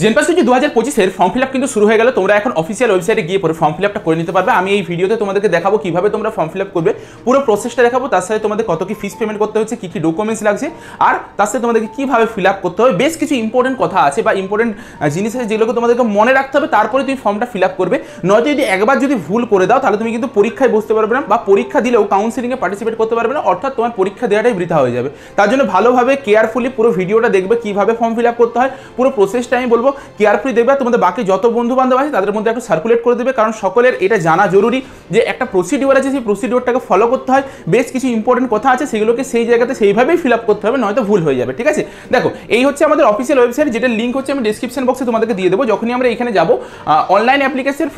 জেনপাস UG 2025 form fill up কিন্তু শুরু হয়ে গেল। তোমরা এখন অফিসিয়াল ওয়েবসাইটে গিয়ে পরে ফর্ম ফিল আপটা করে নিতে পারবে। আমি এই ভিডিওতে তোমাদেরকে দেখাবো কিভাবে তোমরা ফর্ম ফিল আপ করবে, পুরো প্রসেসটা দেখাবো। তার সাথে তোমাদের কত কি ফিস পেমেন্ট করতে হচ্ছে, কি কি ডকুমেন্টস লাগছে, আর তার সাথে তোমাদেরকে কিভাবে ফিল আপ করতে হবে। বেশ কিছু ইম্পর্টেন্ট কথা আছে বা ইম্পর্টেন্ট জিনিস আছে যেগুলোকে তোমাদেরকে মনে রাখতে হবে, তারপরে তুমি ফর্মটা ফিল আপ করবে। নয়তো যদি একবার যদি ভুল করে দাও তাহলে তুমি কিন্তু পরীক্ষায় বসতে পারবে না, বা পরীক্ষা দিলেও কাউন্সিলিংয়ে পার্টিসিপেট করতে পারবে না, অর্থাৎ তোমার পরীক্ষা দেওয়াটাই বৃথা হয়ে যাবে। তার জন্য ভালোভাবে কেয়ারফুলি পুরো ভিডিওটা দেখবে, কিভাবে ফর্ম ফিল আপ করতে হয় পুরো প্রসেসটা আমি বলবো। কেয়ারফুলি দেখবে, তোমাদের বাকি যত বন্ধু বান্ধব আছে তাদের মধ্যে একটু সার্কুলেট করে দেবে, কারণ সকলের এটা জানা জরুরি যে একটা প্রসিডিওর আছে, সেই প্রসিডিওরটাকে ফলো করতে হয়। বেশ কিছু ইম্পর্টেন্ট কথা আছে, সেগুলোকে সেই জায়গাতে সেইভাবেই ফিল আপ করতে হবে, নয়তো ভুল হয়ে যাবে। ঠিক আছে, দেখো এই হচ্ছে আমাদের অফিসিয়াল ওয়েবসাইট, যেটার লিঙ্ক হচ্ছে আমি ডেসক্রিপশন বক্সে তোমাদেরকে দিয়ে দেবো। যখনই আমরা এখানে যাবো online application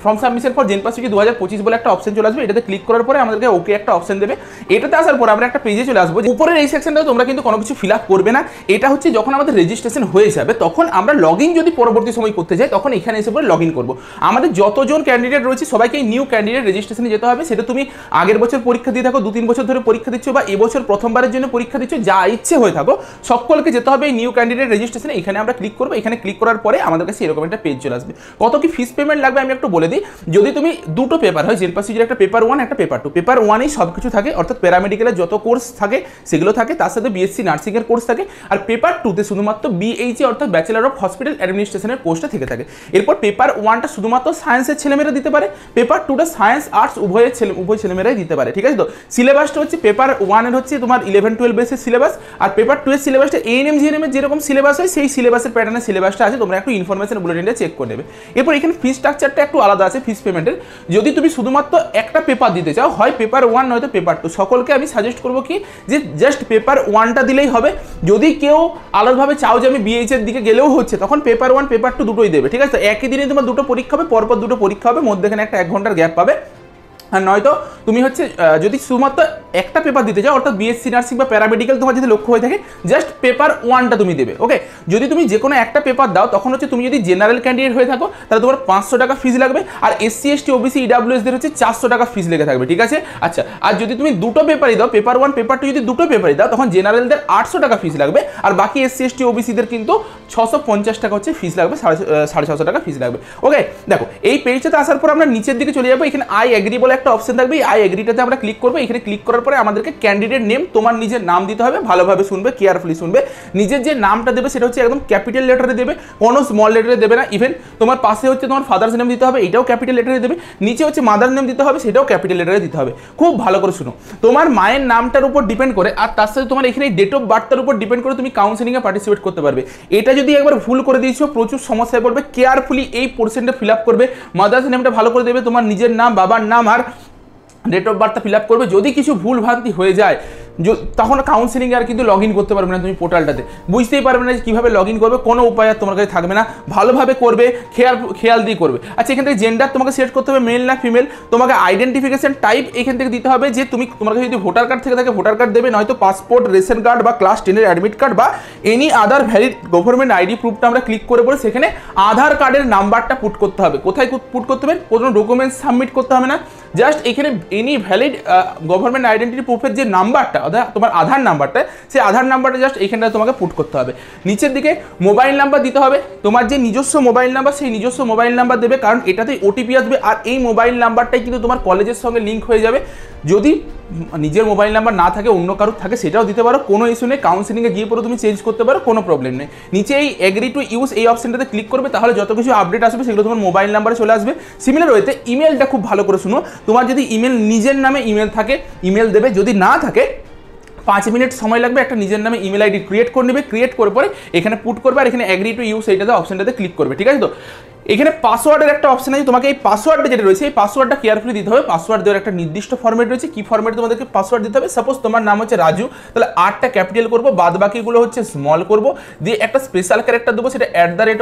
form submission for JENPAS UG 2025 বলে একটা অপশন চলে আসবে। এটাতে ক্লিক করার পরে আমাদেরকে ওকে একটা অপশন দেবে। এটাতে আসার পরে আমরা একটা পেজে চলে আসবো। উপরের এই সেকশনটাও তোমরা কিন্তু কোনো কিছু ফিল আপ করবে না। এটা হচ্ছে যখন আমাদের রেজিস্ট্রেশন হয়ে যাবে, তখন আমরা লগ ইন যদি পরবর্তী সময় করতে যাই, তখন এখানে এসে পরে লগ ইন করবো। আমাদের যতজন ক্যান্ডিডেট রয়েছে সবাইকে নিউ ক্যান্ডিডেট রেজিস্ট্রেশনে যেতে হবে। সেটা তুমি আগের বছর পরীক্ষা দিয়ে থাকো, 2-3 বছর ধরে পরীক্ষা দিচ্ছ, বা এবছর প্রথমবারের জন্য পরীক্ষা দিচ্ছ, যা ইচ্ছে হয়ে থাকো, সকলকে যেতে হবে এই নিউ ক্যান্ডিডেট রেজিস্ট্রেশনে। এখানে আমরা ক্লিক করবো। এখানে ক্লিক করার পরে আমাদের কাছে এরকম একটা পেজ চলে আসবে। কত কি ফিস পেমেন্ট লাগবে আমি একটু বলে দিই। যদি তুমি দুটো পেপার হয়, জেনপাস ইউজির একটা পেপার 1 একটা পেপার 2। পেপার 1এই সব কিছু থাকে, অর্থাৎ প্যারামেডিক্যালের যত কোর্স থাকে সেগুলো থাকে, তার সাথে বিএসসি নার্সিংয়ের কোর্স থাকে। আর পেপার 2তে শুধুমাত্র বিএইচএ অর্থাৎ ব্যাচেলার অফ হসপিটাল অ্যাডমিনিস্ট্রেশনের কোর্সটা থেকে থাকে। এরপর পেপার 1টা শুধুমাত্র সায়েন্সের ছেলেমেয়েরা দিতে পারে, পেপার 2টা সায়েন্স আর্টস উভয় ছেলেমেয়েরাই দিতে পারে। ঠিক আছে, তো সিলেবাসটা হচ্ছে পেপার 1 এর হচ্ছে তোমার 11-12 বেসের সিলেবাস, আর পেপার 2 এর সিলেবাসটা এএনএম জিএনএম এর যেরকম সিলেবাস হয় সেই সিলেবাসের প্যাটার্নের সিলেবাসটা আছে। তোমরা একটু ইনফরমেশন বুলেটিনটা চেক করে নেবে। এরপর এখানে ফিস স্ট্রাকচারটা একটু আলাদা আছে ফিস পেমেন্টের। যদি তুমি শুধুমাত্র একটা পেপার দিতে চাও, হয় পেপার 1 নয়তো পেপার 2, সকলকে আমি সাজেস্ট করবো কি যে জাস্ট পেপার 1টা দিলেই হবে। যদি কেউ আলাদাভাবে চাও যে আমি বিএইচ এর দিকে গেলেও হচ্ছে, তখন পেপার 1 পেপার 2 দুটোই দেবে। ঠিক আছে, তো একই দিনে তোমার দুটো পরীক্ষা হবে, পরপর দুটো পরীক্ষা হবে, মধ্যেখানে একটা 1 ঘন্টার গ্যাপ পাবে। আর নয়তো তুমি হচ্ছে যদি শুধুমাত্র একটা পেপার দিতে চাও, অর্থাৎ বিএসসি নার্সিং বা প্যারামেডিক্যাল তোমার যদি লক্ষ্য হয়ে থাকে, জাস্ট পেপার 1টা তুমি দেবে। ওকে, যদি তুমি যে কোনো একটা পেপার দাও, তখন হচ্ছে তুমি যদি জেনারেল ক্যান্ডিডেট হয়ে থাকো তাহলে তোমার 500 টাকা ফিস লাগবে, আর এসসি এসটি ওবিসি ইডাব্লিউএসদের হচ্ছে 400 টাকা ফিস লেগে থাকবে। ঠিক আছে, আচ্ছা, আর যদি তুমি দুটো পেপারই দাও, পেপার 1 পেপার 2 যদি দুটো পেপারই দাও, তখন জেনারেলদের 800 টাকা ফিস লাগবে, আর বাকি এসসি এসটি ওবিসিদের কিন্তু 650 টাকা হচ্ছে ফিস লাগবে, 650 টাকা ফিস লাগবে। ওকে, দেখো এই পেজটাতে আসার পর আমরা নিচের দিকে চলে যাবো। এখানে আই এগ্রি বলে একটা অপশন থাকবে, আই এগ্রিটাতে আমরা ক্লিক করবো। এখানে ক্লিক করার পরে আমাদেরকে ক্যান্ডিডেট নেম, তোমার নিজের নাম দিতে হবে। ভালোভাবে শুনবে, কেয়ারফুলি শুনবে। নিজের যে নামটা দেবে সেটা হচ্ছে একদম ক্যাপিটাল লেটারে দেবে, কোনো স্মল লেটারে দেবে না। ইভেন তোমার পাশে হচ্ছে তোমার ফাদার্স নেম দিতে হবে, এটাও ক্যাপিটাল লেটারে দেবে। নিচে হচ্ছে মাদার নেম দিতে হবে, সেটাও ক্যাপিটাল লেটারে দিতে হবে। খুব ভালো করে শুনো, তোমার মায়ের নামটার উপর ডিপেন্ড করে আর তার সাথে তোমার এখানে ডেট অফ বার্থটার উপর ডিপেন্ড করে তুমি কাউন্সিলিংয়ে পার্টিসিপেট করতে পারবে। এটা যদি একবার ভুল করে দিয়েছো প্রচুর সমস্যায় পড়বে। কেয়ারফুলি এই পোর্শনটা ফিল আপ করবে। মাদার্স নেমটা ভালো করে দেবে, তোমার নিজের নাম, বাবার নাম আর ডেট অফ বার্থটা ফিল আপ করবে। যদি কিছু ভুল ভ্রান্তি হয়ে যায় তখন কাউন্সিলিংয়ে আর কিন্তু লগ ইন করতে পারবে না তুমি পোর্টালটাতে, বুঝতেই পারবে না যে কীভাবে লগ ইন করবে, কোনো উপায় আর তোমার কাছে থাকবে না। ভালোভাবে করবে, খেয়াল দিয়ে করবে। আচ্ছা, এখান থেকে জেন্ডার তোমাকে সিলেক্ট করতে হবে, মেল না ফিমেল। তোমাকে আইডেন্টিফিকেশন টাইপ এখান থেকে দিতে হবে, যে তোমার কাছে যদি ভোটার কার্ড থেকে থাকে ভোটার কার্ড দেবে, নয়তো পাসপোর্ট, রেশন কার্ড বা ক্লাস 10-এর অ্যাডমিট কার্ড বা any other valid government ID প্রুফটা আমরা ক্লিক করে পরে সেখানে আধার কার্ডের নাম্বারটা পুট করতে হবে। কোথায় পুট করতে হবে? কোনো ডকুমেন্টস সাবমিট করতে হবে না, জাস্ট এখানে এনি ভ্যালিড গভর্নমেন্ট আইডেন্টিটি প্রুফের যে নাম্বারটা, অর্থাৎ তোমার আধার নাম্বারটা, সেই আধার নাম্বারটা জাস্ট এইখানটা তোমাকে পুট করতে হবে। নিচের দিকে মোবাইল নাম্বার দিতে হবে, তোমার যে নিজস্ব মোবাইল নাম্বার সেই নিজস্ব মোবাইল নাম্বার দেবে, কারণ এটাতেই ওটিপি আসবে। আর এই মোবাইল নাম্বারটাই কিন্তু তোমার কলেজের সঙ্গে লিঙ্ক হয়ে যাবে। যদি নিজের মোবাইল নাম্বার না থাকে, অন্য কারোর থাকে, সেটাও দিতে পারো, কোনো ইস্যু নেই। কাউন্সিলিংয়ে গিয়ে পরে তুমি চেঞ্জ করতে পারো, কোনো প্রবলেম নেই। নিচে এই এগ্রি টু ইউজ এই অপশনটাতে ক্লিক করবে, তাহলে যত কিছু আপডেট আসবে সেগুলো তোমার মোবাইল নাম্বারে চলে আসবে। সিমিলার ওয়েতে ইমেলটা খুব ভালো করে শুনো, তোমার যদি ইমেল নিজের নামে ইমেল থাকে ইমেল দেবে, যদি না থাকে 5 মিনিট সময় লাগবে, একটা নিজের নামে ইমেল আইডি ক্রিয়েট করে নেবে। ক্রিয়েট করে পরে এখানে পুট করবে, আর এখানে এগ্রি টু ইউজ এইটাতে অপশনটাতে ক্লিক করবে। ঠিক আছে, তো এখানে পাসওয়ার্ডের একটা অপশন আছে, তোমাকে এই পাসওয়ার্ডটা যেটা রয়েছে এই পাসওয়ার্ডটা কেয়ারফুলি দিতে হবে। পাসওয়ার্ড দেওয়ার একটা নির্দিষ্ট ফরম্যাট রয়েছে, কি ফরম্যাটে তোমাদেরকে পাসওয়ার্ড দিতে হবে। সাপোজ তোমার নাম হচ্ছে রাজু, তাহলে 8টা ক্যাপিটাল করবো, বাদ বাকিগুলো হচ্ছে স্মল করবো, দিয়ে একটা স্পেশাল ক্যারেক্টার দেবো, সেটা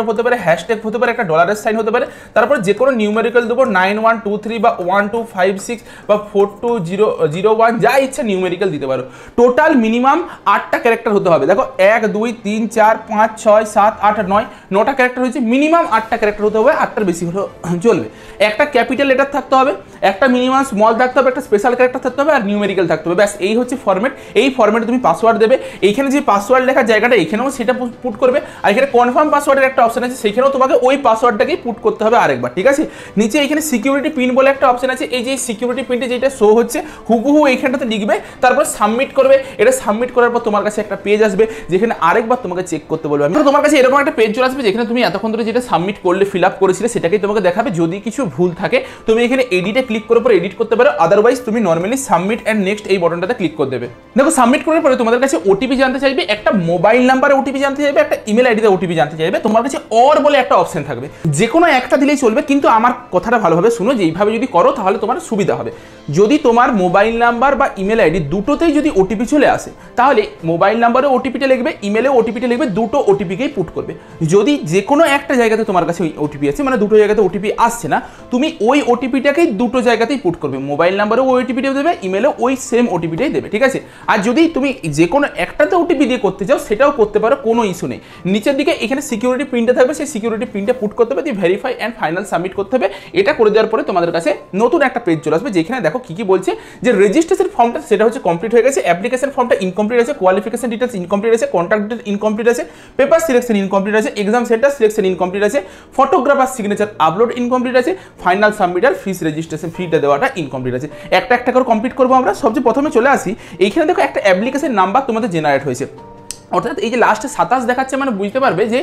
@, হতে পারে, হ্যাশট্যাগ হতে পারে, একটা ডলারের সাইন হতে পারে। তারপর যে কোনো নিউমেরিক্যাল দেবো, 9123 বা 1256 বা 4201, যা ইচ্ছা নিউমেরিক্যাল দিতে পারো। টোটাল মিনিমাম 8টা ক্যারেক্টার হতে হবে। দেখো 1 2 3 4 5 6 7 8 9 9টা ক্যারেক্টার হয়েছে, মিনিমাম 8টা ক্যারেক্টার হতে হবে, 8টার বেশি হলেও চলবে। একটা ক্যাপিটাল লেটার থাকতে হবে, একটা মিনিমাম স্মল থাকতে হবে, একটা স্পেশাল ক্যারেক্টার থাকতে হবে, আর নিউমেরিক্যাল থাকতে হবে। ব্যাস এই হচ্ছে ফরম্যাট। এই ফরম্যাটে তুমি পাসওয়ার্ড দেবে। এইখানে যে পাসওয়ার্ড লেখার জায়গাটা এখানেও সেটা পুট করবে, আর এখানে কনফার্ম পাসওয়ার্ডের একটা অপশন আছে, সেখানেও তোমাকে ওই পাসওয়ার্ডটাকেই পুট করতে হবে আরেকবার, ঠিক আছে। নিচে এখানে সিকিউরিটি পিন বলে একটা অপশন আছে, এই যে সিকিউরিটি পিনটা যেটা শো হচ্ছে হুবহু এইখানটাতে লিখবে, তারপর সাবমিট করবে। এটা সাবমিট করার পর তোমার কাছে একটা পেজ আসবে যেখানে আরেকবার তোমাকে চেক করতে বলবে। আমি তোমার কাছে এরকম একটা পেজ চলে আসবে যেখানে তুমি এতক্ষণ ধরে যেটা সাবমিট করলে ফিল আপ করেছিলে সেটাকেই তোমাকে দেখাবে। যদি কিছু ভুল থাকে তুমি এখানে এডিটে ক্লিক করার পর এডিট করতে পারো, আদারওয়াইজ তুমি নর্মালি সাবমিট অ্যান্ড নেক্সট এই বাটনটাতে ক্লিক করে দেবে। দেখো সাবমিট করার পরে তোমাদের কাছে ওটিপি জানতে চাইবে, একটা মোবাইল নাম্বারে ওটিপি জানতে চাইবে, একটা ইমেল আইডিতে ওটিপি জানতে চাইবে। তোমার কাছে অর বলে একটা অপশন থাকবে, যে কোনো একটা দিলেই চলবে, কিন্তু আমার কথাটা ভালোভাবে শুনো যে এইভাবে যদি করো তাহলে তোমার সুবিধা হবে। যদি তোমার মোবাইল নাম্বার বা ইমেল আইডি দুটোতেই যদি ওটিপি চলে আসে তাহলে মোবাইল নাম্বারে ওটিপিটা লিখবে, ইমেলে ওটিপিটা লিখবে, দুটো ওটিপিকেই পুট করবে। যদি যে কোনো একটা জায়গাতে তোমার কাছে ওই ওটিপি আছে, মানে দুটো জায়গাতে ওটিপি আসছে না, তুমি ওই ওটিপিটাকেই দুটো জায়গাতেই পুট করবে, মোবাইল নাম্বারেও ওই ওটিপিটাও দেবে, ইমেলেও ওই সেম ওটিপিটাই দেবে, ঠিক আছে। আর যদি তুমি যে কোনো একটাতে ওটিপি দিয়ে করতে চাও সেটাও করতে পারো, কোনো ইস্যু নেই। নিচের দিকে এখানে সিকিউরিটি পিনটা থাকবে, সেই সিকিউরিটি পিনটা পুট করতে হবে, দিয়ে ভেরিফাই অ্যান্ড ফাইনাল সাবমিট করতে হবে। এটা করে দেওয়ার পরে তোমাদের কাছে নতুন একটা পেজ চলে আসবে যেখানে দেখো কি কি বলছে, যে রেজিস্ট্রেশন ফর্মটা সেটা হচ্ছে কমপ্লিট হয়ে গেছে, অ্যাপ্লিকেশন ফর্মটা ইনকমপ্লিট আছে, কোয়ালিফিকেশন ডিটেলস ইনকমপ্লিট আছে, কন্ট্যাক্ট ডিটেলস ইনকমপ্লিট আছে, পেপার সিলেকশন ইনকমপ্লিট আছে, এক্সাম সেন্টার সিলেকশন ইনকমপ্লিট আছে, ফটোগ্রাফার সিগনেচার আপলোড ইনকমপ্লিট আছে, ফাইনাল সাবমিট আর ফিস রেজিস্ট্রেশন ফিটা দেওয়াটা ইনকমপ্লিট আছে। একটা একটা করে কমপ্লিট করবো আমরা। সবচেয়ে প্রথমে চলে আসি, এইখানে দেখো একটা অ্যাপ্লিকেশন নাম্বার তোমাদের জেনারেট হয়েছে, অর্থাৎ এই যে লাস্টে 27 দেখাচ্ছে, মানে বুঝতে পারবে যে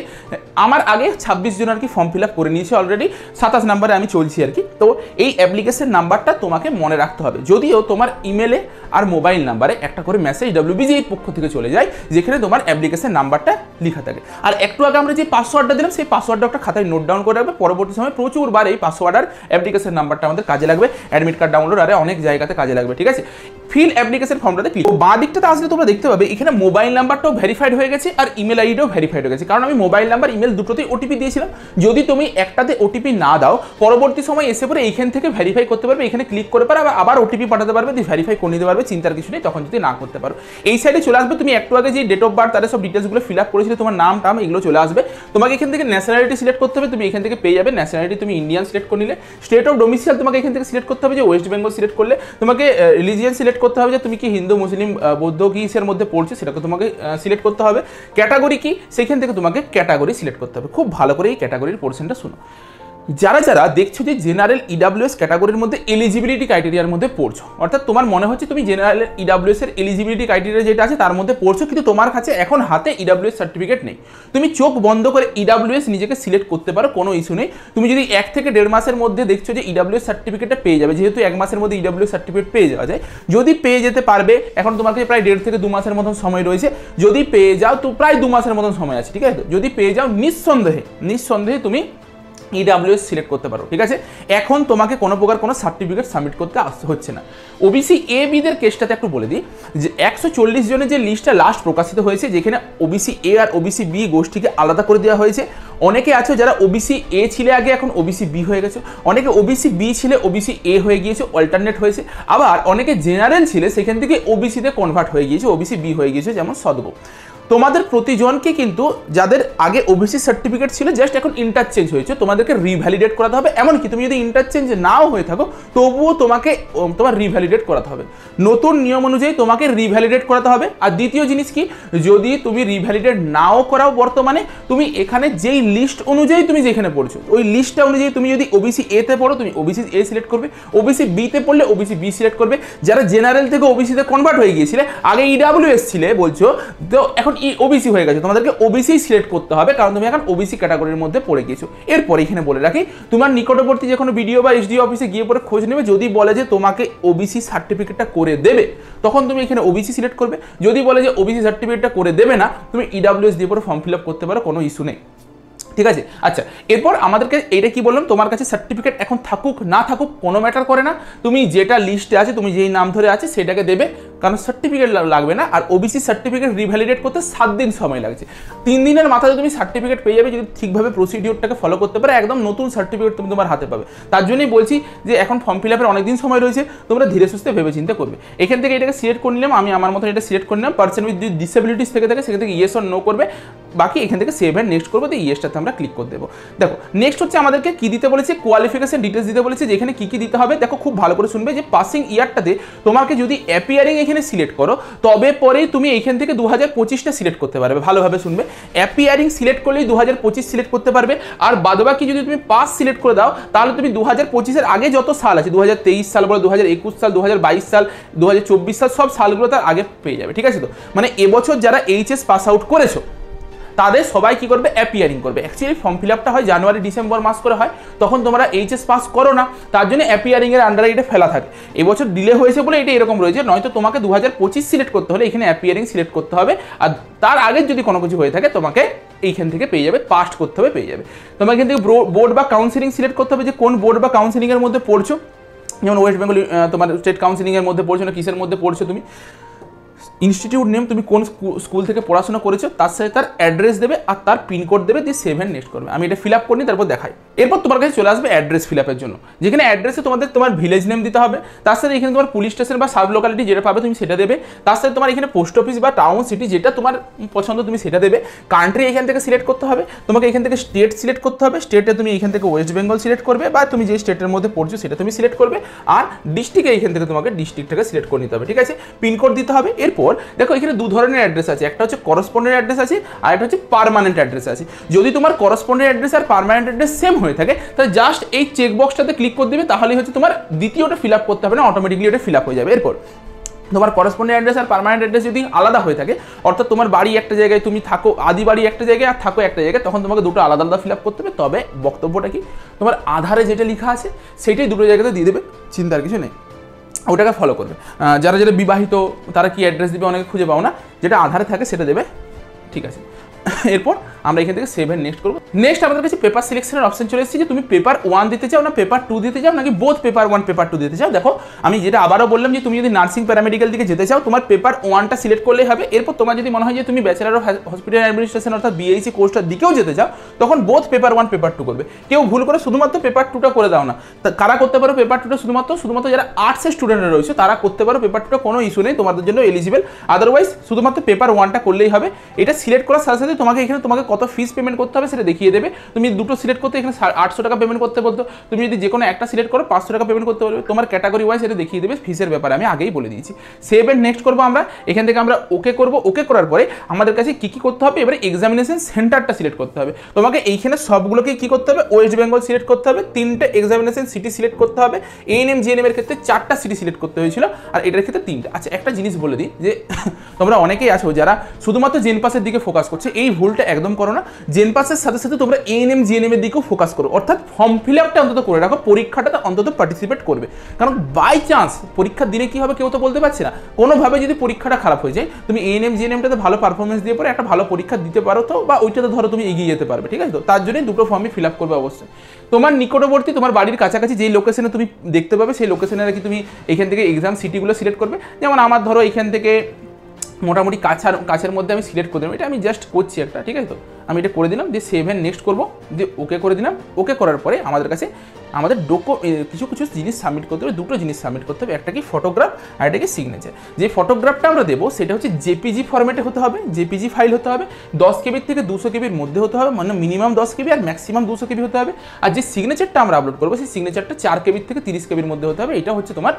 আমার আগে 26 জন আর কি ফর্ম ফিল আপ করে নিয়েছে অলরেডি, 27 নাম্বারে আমি চলছি আর কি। তো এই অ্যাপ্লিকেশন নাম্বারটা তোমাকে মনে রাখতে হবে, যদিও তোমার ইমেলে আর মোবাইল নাম্বারে একটা করে মেসেজ WBGI পক্ষ থেকে চলে যায় যেখানে তোমার অ্যাপ্লিকেশন নাম্বারটা লেখা থাকে। আর একটু আগে আমরা যে পাসওয়ার্ডটা দিলাম সেই পাসওয়ার্ডটা একটা খাতায় নোট ডাউন করে রাখবে, পরবর্তী সময় প্রচুরবার এই পাসওয়ার্ড আর অ্যাপ্লিকেশন নাম্বারটা আমাদের কাজে লাগবে, অ্যাডমিট কার্ড ডাউনলোড আর অনেক জায়গাতে কাজে লাগবে, ঠিক আছে। ফিল অ্যাপ্লিকেশন ফর্মটাতে ক্লিক, বাঁ দিকটাতে আসলে তোমরা দেখতে পাবে এখানে মোবাইল নাম্বারটাও ভেরিফাইড হয়ে গেছে আর ইমেল আইডিও ভেরিফাইড হয়ে গেছে, কারণ আমি মোবাইল নাম্বার ইমেল দুটোতেই ওটিপি দিয়েছিলাম। যদি তুমি একটাতে ওটিপি না দাও পরবর্তী সময় এসে পরে এইখান থেকে ভেরিফাই করতে পারবে, এখানে ক্লিক করে পারো, আবার ওটিপি পাঠাতে পারবে, দিয়ে ভেরিফাই করে নিতে পারবে, চিন্তার কিছু নেই। তখন যদি না করতে পারো এই সাইডে চলে আসবে, তুমি একটু আগে যে ডেট অফ বার্থ তাদের সব ডিটেলসগুলো ফিল আপ করেছিলে, তোমার নাম টাম এগুলো চলে আসবে। তোমাকে এখান থেকে ন্যাশনালিটি সিলেক্ট করতে হবে, তুমি এখান থেকে পেয়ে যাবে। ন্যাশনালিটি তুমি ইন্ডিয়ান সিলেক্ট করে নিলে, স্টেট অফ ডোমিসাইল তোমাকে এখান থেকে সিলেক্ট করতে হবে, যে ওয়েস্ট বেঙ্গল সিলেক্ট করলে তোমাকে রিলিজিয়ান সিলেক্ট করতে হবে, যে তুমি কি হিন্দু মুসলিম বৌদ্ধ কিসের মধ্যে পড়ছে সেটাকে তোমাকে সিলেক্ট করতে হবে। ক্যাটাগরি কি সেখান থেকে তোমাকে ক্যাটাগরি সিলেক্ট করতে হবে। খুব ভালো করে এই ক্যাটাগরির পোর্শনটা শুনো। যারা যারা দেখছো যে জেনারেল ইডাব্লিউএস ক্যাটাগরির মধ্যে এলিজিবিলিটি ক্রাইটেরিয়ার মধ্যে পড়ছো, অর্থাৎ তোমার মনে হচ্ছে তুমি জেনারেল ইডাব্লিউএস এর এলিজিবিলিটি ক্রাইটেরিয়া যেটা আছে তার মধ্যে পড়ছো, কিন্তু তোমার কাছে এখন হাতে ইডাব্লিউএস সার্টিফিকেট নেই, তুমি চোখ বন্ধ করে ইডাব্লিউএস নিজেকে সিলেক্ট করতে পারো, কোনো ইস্যু নেই। তুমি যদি 1 থেকে 1.5 মাসের মধ্যে দেখছো যে ইডাব্লিউএস সার্টিফিকেটটা পেয়ে যাবে, যেহেতু 1 মাসের মধ্যে ইডাব্লিউএস সার্টিফিকেট পেয়ে যাওয়া যায়, যদি পেয়ে যেতে পারবে, এখন তোমার কাছে প্রায় 1.5 থেকে 2 মাসের মতন সময় রয়েছে, যদি পেয়ে যাও তো প্রায় 2 মাসের মতন সময় আছে, ঠিক আছে। যদি পেয়ে যাও নিঃসন্দেহে তুমি ইডাব্লিউএস সিলেক্ট করতে পারো, ঠিক আছে। এখন তোমাকে কোনো প্রকার কোনো সার্টিফিকেট সাবমিট করতে হচ্ছে না। ওবিসি এ বিদের কেসটাতে একটু বলে দিই যে 140 জনের যে লিস্টটা লাস্ট প্রকাশিত হয়েছে, যেখানে ওবিসি এ আর ওবিসি বি গোষ্ঠীকে আলাদা করে দেওয়া হয়েছে। অনেকে আছে যারা ওবিসি এ ছিলে আগে, এখন ওবিসি বি হয়ে গেছে, অনেকে ওবিসি বি ছিলে ওবিসি এ হয়ে গিয়েছে, অল্টারনেট হয়েছে, আবার অনেকে জেনারেল ছিলে সেখান থেকে ওবিসিতে কনভার্ট হয়ে গিয়েছে, ওবিসি বি হয়ে গিয়েছে, যেমন সদগো। তোমাদের প্রতিজনকে কিন্তু যাদের আগে ওবিসি সার্টিফিকেট ছিল জাস্ট এখন ইন্টারচেঞ্জ হয়েছে, তোমাদেরকে রিভ্যালিডেট করাতে হবে। এমনকি তুমি যদি ইন্টারচেঞ্জ নাও হয়ে থাকো তবুও তোমাকে তোমার রিভ্যালিডেট করাতে হবে, নতুন নিয়ম অনুযায়ী তোমাকে রিভ্যালিডেট করাতে হবে। আর দ্বিতীয় জিনিস কি, যদি তুমি রিভ্যালিডেট নাও করাও বর্তমানে, তুমি এখানে যেই লিস্ট অনুযায়ী তুমি যেখানে পড়ছো ওই লিস্টটা অনুযায়ী তুমি যদি ওবিসি এ তে পড়ো তুমি ওবিসি এ সিলেক্ট করবে, ওবিসি বি তে পড়লে ওবিসি বি সিলেক্ট করবে। যারা জেনারেল থেকে ওবিসিতে কনভার্ট হয়ে গিয়েছিলে, আগে ইডাব্লিউএস ছিলে বলছো, তো এখন ওবিসি হয়ে গেছে, তোমাদেরকে ওবিসি সিলেক্ট করতে হবে, কারণ তুমি এখন ওবিসি ক্যাটাগরির মধ্যে পড়ে গিয়েছো। এরপর এখানে বলে রাখি, তোমার নিকটবর্তী যে কোনো বিডিও বা এসডিও অফিসে গিয়ে পরে খোঁজ নেবে, যদি বলে যে তোমাকে ওবিসি সার্টিফিকেটটা করে দেবে তখন তুমি এখানে ওবিসি সিলেক্ট করবে, যদি বলে যে ওবিসি সার্টিফিকেটটা করে দেবে না তুমি ইডাব্লিউএস দিয়ে পরে ফর্ম ফিল আপ করতে পারো, কোনো ইস্যু নেই, ঠিক আছে। আচ্ছা, এরপর আমাদেরকে এইটা কি বললাম, তোমার কাছে সার্টিফিকেট এখন থাকুক না থাকুক কোনো ম্যাটার করে না, তুমি যেটা লিস্টে আছে তুমি যেই নাম ধরে আছে সেটাকে দেবে, কারণ সার্টিফিকেট লাগবে না। আর ওবিসি সার্টিফিকেট রিভ্যালিডেট করতে 7 দিন সময় লাগছে, 3 দিনের মাথায় তুমি সার্টিফিকেট পেয়ে যাবে যদি ঠিকভাবে প্রসিডিওরটাকে ফলো করতে পারো, একদম নতুন সার্টিফিকেট তুমি তোমার হাতে পাবে। তার জন্যই বলছি যে এখন ফর্ম ফিল আপের অনেক দিন সময় রয়েছে, তোমরা ধীরে সুস্থে ভেবে চিন্তা করবে। এখান থেকে এটাকে সিলেক্ট করে নিলাম, আমি আমার মতো এটা সিলেক্ট করে নিলাম। পার্সন উইথ ডিসেবিলিটিস থেকে থাকে সেখান থেকে ইয়েস অর নো করবে, বাকি এখান থেকে সেভ অ্যান্ড নেক্সট করবো, দিয়ে ইয়েসটাতে আমরা ক্লিক করে দেবো। দেখো নেক্সট হচ্ছে আমাদেরকে কি দিতে বলেছে, কোয়ালিফিকেশন ডিটেলস দিতে বলেছে, যেখানে কি দিতে হবে দেখো খুব ভালো করে শুনবে, যে পাসিং ইয়ারটাতে তোমাকে যদি অ্যাপিয়ারিং এখানে সিলেক্ট করো তবে পরেই তুমি এইখান থেকে 2025টা সিলেক্ট করতে পারবে। ভালোভাবে শুনবে, অ্যাপিয়ারিং সিলেক্ট করলেই 2025 সিলেক্ট করতে পারবে, আর বাদবাকি যদি তুমি পাস সিলেক্ট করে দাও তাহলে তুমি 2025-এর আগে যত সাল আছে 2023 সাল বলো, 2021 সাল, 2022 সাল, 2024 সাল, সব সালগুলো তার আগে পেয়ে যাবে। ঠিক আছে, তো মানে এবছর যারা এইচএস পাস আউট করেছো তাদের সবাই কি করবে, অ্যাপিয়ারিং করবে। অ্যাকচুয়ালি ফর্ম ফিল আপটা হয় জানুয়ারি ডিসেম্বর মাস করে হয়, তখন তোমরা এইচএস পাস করো না, তার জন্য অ্যাপিয়ারিং এর আন্ডারে এটা ফেলা থাকে। এবছর ডিলে হয়েছে বলে এটা এরকম রয়েছে, নয়তো তোমাকে 2025 সিলেক্ট করতে হলে এখানে অ্যাপিয়ারিং সিলেক্ট করতে হবে, আর তার আগের যদি কোনো কিছু হয়ে থাকে তোমাকে এইখান থেকে পেয়ে যাবে, পাস্ট করতে হবে, পেয়ে যাবে। তোমাকে এখান থেকে বোর্ড বা কাউন্সিলিং সিলেক্ট করতে হবে, যে কোন বোর্ড বা কাউন্সিলিং এর মধ্যে পড়ছো, যেমন ওয়েস্ট বেঙ্গল তোমার স্টেট কাউন্সিলিং এর মধ্যে পড়ছো না কিসের মধ্যে পড়ছো তুমি, ইনস্টিটিউট নেম, তুমি কোন স্কুল থেকে পড়াশোনা করেছো, তার সাথে তার অ্যাড্রেস দেবে আর তার পিনকোড দেবে, দিয়ে সেভ অ্যান্ড নেক্সট করবে। আমি এটা ফিল আপ করিনি, তারপর দেখাই। এরপর তোমার কাছে চলে আসবে অ্যাড্রেস ফিল আপের জন্য, যেখানে অ্যাড্রেসে তোমার ভিলেজ নেম দিতে হবে, তার সাথে এখানে তোমার পুলিশ স্টেশন বা সাব লোকালিটি যেটা পাবে তুমি সেটা দেবে, তার সাথে তোমার এখানে পোস্ট অফিস বা টাউন সিটি যেটা তোমার পছন্দ তুমি সেটা দেবে। কান্ট্রি এখান থেকে সিলেক্ট করতে হবে, তোমাকে এখান থেকে স্টেট সিলেক্ট করতে হবে, স্টেটে তুমি এখান থেকে ওয়েস্ট বেঙ্গল সিলেক্ট করবে, বা তুমি যে স্টেটের মধ্যে পড়ছো সেটা তুমি সিলেক্ট করবে, আর ডিস্ট্রিক্টে এখান থেকে তোমাকে ডিস্ট্রিক্টটাকে সিলেক্ট করে নিতে হবে। ঠিক আছে, পিনকোড দিতে হবে। এরপর দেখো এখানে দু ধরনের অ্যাড্রেস আছে, একটা হচ্ছে করসপন্ডেন্ট অ্যাড্রেস আছে, আর একটা হচ্ছে পার্মানেন্ট অ্যাড্রেস আছে। যদি তোমার করসপন্ডেন্ট অ্যাড্রেস আর পার্মানেন্ট অ্যাড্রেস সেম হয়ে থাকে তাহলে জাস্ট এই চেকবক্সটাতে ক্লিক করে দিবে, তাহলেই হচ্ছে তোমার দ্বিতীয়টা ফিল আপ করতে হবে না, অটোমেটিকলি ওটা ফিল আপ হয়ে যাবে। এরপর তোমার করসপন্ডেন্ট অ্যাড্রেস আর পার্মানেন্ট অ্যাড্রেস যদি আলাদা হয়ে থাকে, অর্থাৎ তোমার বাড়ি একটা জায়গায়, তুমি থাকো আদি বাড়ি একটা জায়গায় আর থাকো একটা জায়গায়, তখন তোমাকে দুটো আলাদা আলাদা ফিল আপ করতে হবে। তবে বক্তব্যটা কি, তোমার আধারে যেটা লেখা আছে সেটাই দুটো জায়গাতে দিয়ে দেবে, চিন্তার কিছু নেই, ওটাকে ফলো করবে। যারা যারা বিবাহিত তারা কি অ্যাড্রেস দিবে, অনেকে খুঁজে পাও না, যেটা আধারে থাকে সেটা দেবে। ঠিক আছে, এরপর আমরা এখান থেকে সেভ এন্ড নেক্সট করবো। নেক্সট আমাদের কাছে পেপার সিলেকশনের অপশন চলে এসেছে, যে তুমি পেপার 1 দিতে চাও না পেপার 2 দিতে চাও, নাকি বোথ পেপার 1 পেপার 2 দিতে চাও। দেখো আমি যেটা আবারও বললাম, যে তুমি যদি নার্সিং প্যারামেডিক্যাল দিকে যেতে চাও তোমার পেপার 1টা সিলেক্ট করলেই হবে। এরপর তোমার যদি মনে হয় যে তুমি ব্যাচেলার অফ হসপিটাল অ্যাডমিনিস্ট্রেশন অর্থাৎ বিএসসি কোর্সটার দিকেও যেতে চাও, তখন বোথ পেপার 1 পেপার 2 করবে। কেউ ভুল করে শুধুমাত্র পেপার 2টা করে দাও না। কারা করতে পারো পেপার 2টা, শুধুমাত্র যারা আর্টসের স্টুডেন্টরা রয়েছে তারা করতে পারো পেপার 2টা, কোনো ইস্যু নেই, তোমাদের জন্য এলিজিবল। আদারওয়াইজ শুধুমাত্র পেপার 1টা করলেই হবে। এটা সিলেক্ট করার সাথে সাথে তোমাকে এখানে তোমাকে কত ফিস পেমেন্ট করতে হবে সেটা দেখিয়ে দেবে। তুমি দুটো সিলেক্ট করতে এখানে 800 টাকা পেমেন্ট করতে বলতো, তুমি যদি যে কোনো একটা সিলেক্ট করো 500 টাকা পেমেন্ট করতে পারবে। তোমার ক্যাটাগরি ওয়াইজ এটা দেখিয়ে দেবে। ফিসের ব্যাপারে আমি আগেই বলে দিয়েছি। সেভ এন্ড নেক্সট করবো আমরা। এখান থেকে আমরা ওকে করবো। ওকে করার পরে আমাদের কাছে কি কি করতে হবে, এবারে এক্সামিনেশন সেন্টারটা সিলেক্ট করতে হবে। তোমাকে এইখানে সবগুলোকে কি করতে হবে, ওয়েস্ট বেঙ্গল সিলেক্ট করতে হবে, 3টে এক্সামিনেশন সিটি সিলেক্ট করতে হবে। এএনএম জিএনএম এর ক্ষেত্রে 4টা সিটি সিলেক্ট করতে হয়েছিল, আর এটার ক্ষেত্রে 3টা। আচ্ছা একটা জিনিস বলে দিই, যে তোমরা অনেকেই আছো যারা শুধুমাত্র জেনপাসের দিকে ফোকাস করছে, এই ভুলটা একদম করো না। জেনপাসের সাথে সাথে তোমরা এএনএম জিএনএম এর দিকেও ফোকাস করো, অর্থাৎ ফর্ম ফিল আপটা অন্তত করে রাখো, পরীক্ষাটাতে অন্তত পার্টিসিপেট করবে। কারণ বাই চান্স পরীক্ষার দিনে কি হবে কেউ তো বলতে পারছে না, কোনোভাবে যদি পরীক্ষাটা খারাপ হয়ে যায়, তুমি এএনএম জিএনএমটাতে ভালো পারফরমেন্স দিয়ে পরে একটা ভালো পরীক্ষা দিতে পারো তো, বা ওইটাতে ধরো তুমি এগিয়ে যেতে পারবে। ঠিক আছে, তো তার জন্যই দুটো ফর্মই ফিল আপ করবে অবশ্যই। তোমার নিকটবর্তী তোমার বাড়ির কাছাকাছি যেই লোকেশনে তুমি দেখতে পাবে সেই লোকেশনে কি তুমি এখান থেকে এক্সাম সিটিগুলো সিলেক্ট করবে। যেমন আমার ধরো এখান থেকে মোটামুটি কাছের মধ্যে আমি সিলেক্ট করে দিলাম, এটা আমি জাস্ট করছি একটা। ঠিক আছে, তো আমি এটা করে দিলাম, দিয়ে সেভ এন্ড নেক্সট করবো, দিয়ে ওকে করে দিলাম। ওকে করার পরে আমাদের কাছে আমাদের কিছু জিনিস সাবমিট করতে হবে, দুটো জিনিস সাবমিট করতে হবে, একটা কি ফটোগ্রাফ আর একটা কি সিগনেচার। যে ফটোগ্রাফটা আমরা দেবো সেটা হচ্ছে জেপিজি ফরম্যাটে হতে হবে, জেপিজি ফাইল হতে হবে, 10 কেবির থেকে 200 কেবির মধ্যে হতে হবে, মানে মিনিমাম 10 কেবি আর ম্যাক্সিমাম 200 কেবি হতে হবে। আর যে সিগনেচারটা আমরা আপলোড করবো সেই সিগনেচারটা 4 কেবির থেকে 30 কেবির মধ্যে হতে হবে। এটা হচ্ছে তোমার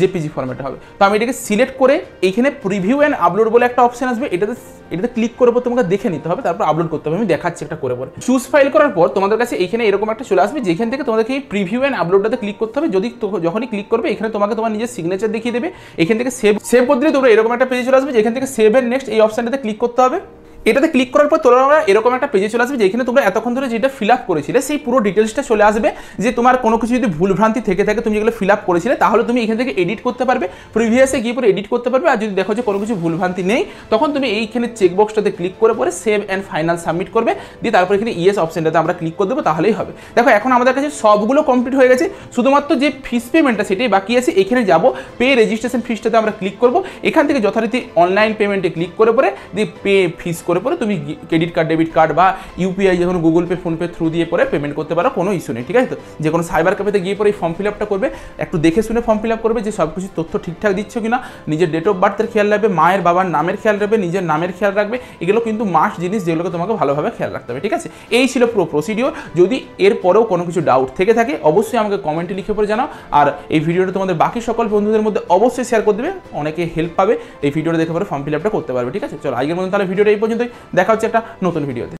জেপিজি ফরম্যাটে হবে। তো আমি এটাকে সিলেক্ট করে এইখানে প্রিভিউ অ্যান্ড আপলোড বলে একটা অপশন আসবে, এটাতে ক্লিক করার পর তোমাকে দেখে নিতে হবে, তারপর আপলোড করতে হবে। আমি দেখাচ্ছি একটা করে পরে। চুজ ফাইল করার পর তোমাদের কাছে এইখানে এরকম একটা চলে আসবে, যেখান থেকে তোমাদেরকে এই প্রিভিউ অ্যান্ড আপলোডটাতে ক্লিক করতে হবে। যখনই ক্লিক করবে এখানে তোমাকে তোমার নিজের সিগনেচার দেখিয়ে দেবে। এখান থেকে সেভ করতে দিলে তোমরা এরকম একটা পেজে চলে আসবে, যেখান থেকে সেভ এন্ড নেক্সট এই অপশনটাতে ক্লিক করতে হবে। এটাতে ক্লিক করার পর তোমরা এরকম একটা পেজে চলে আসবে, যেখানে তোমরা এতক্ষণ ধরে যেটা ফিল আপ করেছিলে সেই পুরো ডিটেলসটা চলে আসবে। যে তোমার কোনো কিছু যদি ভুলভ্রান্তি থেকে থাকে, তুমি যেগুলো ফিল আপ করেছিলে, তাহলে তুমি এখান থেকে এডিট করতে পারবে, প্রিভিয়াসে গিয়ে পরে এডিট করতে পারবে। আর যদি দেখো যে কোনো কিছু ভুলভ্রান্তি নেই, তখন তুমি এইখানে চেকবক্সটাতে ক্লিক করে পরে সেভ অ্যান্ড ফাইনাল সাবমিট করবে, দিয়ে তারপর এখানে ইয়েস অপশনটাতে আমরা ক্লিক করে দেবো, তাহলেই হবে। দেখো এখন আমাদের কাছে সবগুলো কমপ্লিট হয়ে গেছে, শুধুমাত্র যে ফিস পেমেন্টটা সেটাই বাকি আছে। এখানে যাবো, পে রেজিস্ট্রেশন ফিসটাতে আমরা ক্লিক করবো। এখান থেকে যথারীতি অনলাইন পেমেন্টে ক্লিক করে পরে দিয়ে পে ফিস করে করে পরে তুমি ক্রেডিট কার্ড, ডেবিট কার্ড বা ইউপিআই, যে কোনো গুগল পে, ফোনপে থ্রু দিয়ে পরে পেমেন্ট করতে পারো, কোনো ইস্যু নেই। ঠিক আছে? তো যে কোনো সাইবার ক্যাফেতে গিয়ে পরে এই ফর্ম ফিল আপটা করবে, একটু দেখে শুনে ফর্ম ফিল আপ করবে যে সব কিছু তথ্য ঠিকঠাক দিচ্ছ কিনা, নিজের ডেট অফ বার্থের খেয়াল রাখবে, মায়ের বাবার নামের খেয়াল রাখবে, নিজের নামের খেয়াল রাখবে। এগুলো কিন্তু মাস্ট জিনিস, যেগুলোকে তোমাকে ভালোভাবে খেয়াল রাখতে হবে। ঠিক আছে? এই ছিল পুরো প্রসিডিওর। যদি এর পরেও কোনো কিছু ডাউট থেকে থাকে অবশ্যই আমাকে কমেন্টে লিখে পরে জানাও, আর এই ভিডিওটা তোমাদের বাকি সকল বন্ধুদের মধ্যে অবশ্যই শেয়ার করে দেবে, অনেকে হেল্প পাবে, এই ভিডিওটা দেখে পরে ফর্ম ফিল আপটা করতে পারবে। ঠিক আছে? চলো আজকের মতন তাহলে ভিডিওটা এই পর্যন্তই, দেখা হচ্ছে একটা নতুন ভিডিওতে।